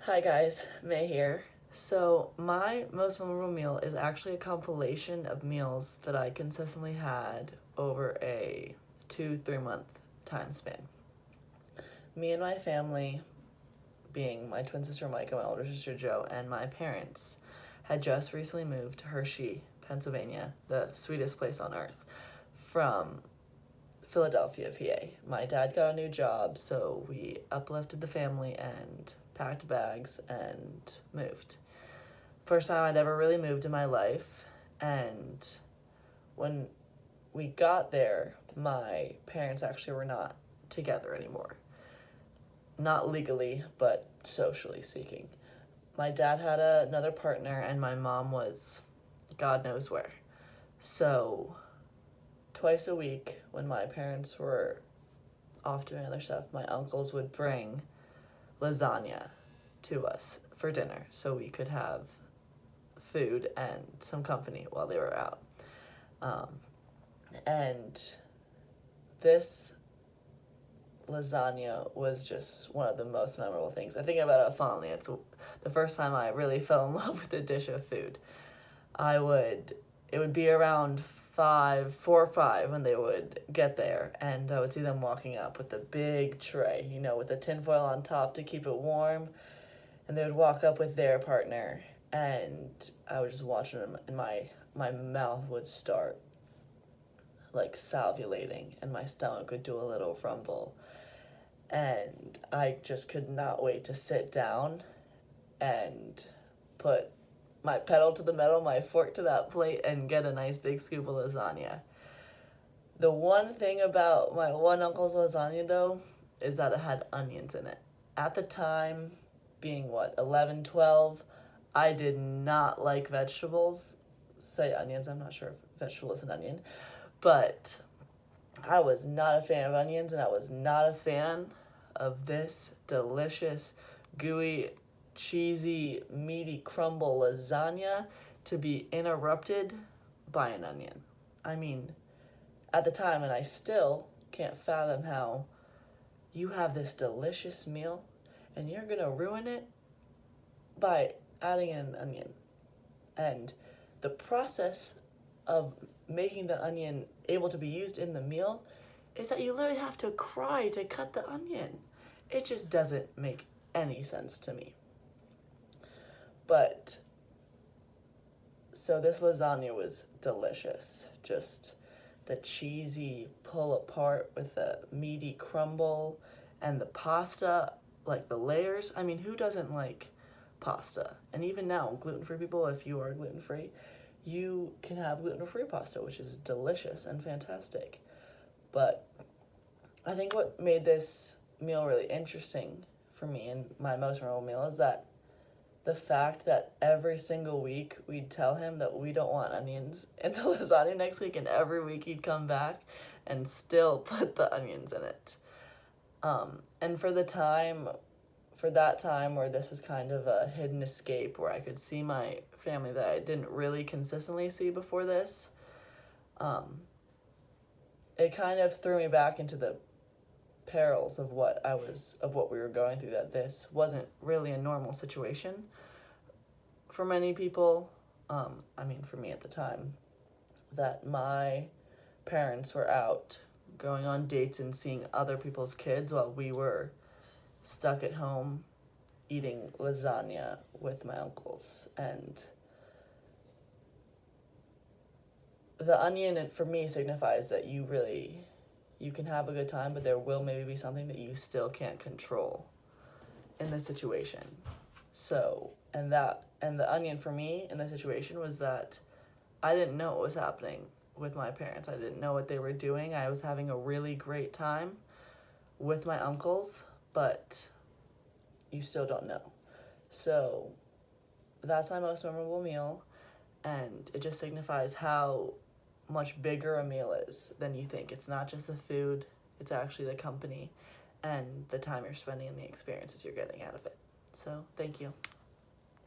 Hi guys, May here. So, my most memorable meal is actually a compilation of meals that I consistently had over a 2-3 month time span. Me and my family, being my twin sister Micah, my older sister Jo, and my parents, had just recently moved to Hershey, Pennsylvania, the sweetest place on earth, from Philadelphia, PA. My dad got a new job, so we uplifted the family and packed bags and moved. First time I'd ever really moved in my life, and when we got there, my parents actually were not together anymore. Not legally, but socially speaking. My dad had another partner, and my mom was God knows where. So, twice a week, when my parents were off doing other stuff, my uncles would bring lasagna to us for dinner so we could have food and some company while they were out. And this lasagna was just one of the most memorable things. I think about it fondly. It's the first time I really fell in love with a dish of food. It would be around 4 or 5 when they would get there, and I would see them walking up with the big tray, with the tinfoil on top to keep it warm, and they would walk up with their partner, and I would just watch them, and my mouth would start like salivulating, and my stomach would do a little rumble, and I just could not wait to sit down and put my pedal to the metal, my fork to that plate, and get a nice big scoop of lasagna. The one thing about my one uncle's lasagna, though, is that it had onions in it. At the time, being 11, 12, I did not like vegetables. Say onions, I'm not sure if vegetable is an onion. But I was not a fan of onions, and I was not a fan of this delicious, gooey, cheesy, meaty crumble lasagna to be interrupted by an onion. I mean, at the time, and I still can't fathom how you have this delicious meal and you're gonna ruin it by adding in an onion. And the process of making the onion able to be used in the meal is that you literally have to cry to cut the onion. It just doesn't make any sense to me. But, so this lasagna was delicious. Just the cheesy pull apart with the meaty crumble and the pasta, like the layers. I mean, who doesn't like pasta? And even now, gluten-free people, if you are gluten-free, you can have gluten-free pasta, which is delicious and fantastic. But I think what made this meal really interesting for me and my most memorable meal is that the fact that every single week we'd tell him that we don't want onions in the lasagna next week, and every week he'd come back and still put the onions in it. And for that time where this was kind of a hidden escape, where I could see my family that I didn't really consistently see before this, it kind of threw me back into the perils of what we were going through, that this wasn't really a normal situation for many people. For me at the time, that my parents were out going on dates and seeing other people's kids while we were stuck at home eating lasagna with my uncles. And the onion, for me, signifies that you can have a good time, but there will maybe be something that you still can't control in the situation. So, and the onion for me in the situation was that I didn't know what was happening with my parents. I didn't know what they were doing. I was having a really great time with my uncles, but you still don't know. So, that's my most memorable meal, and it just signifies how much bigger a meal is than you think. It's not just the food, it's actually the company and the time you're spending and the experiences you're getting out of it. So, thank you.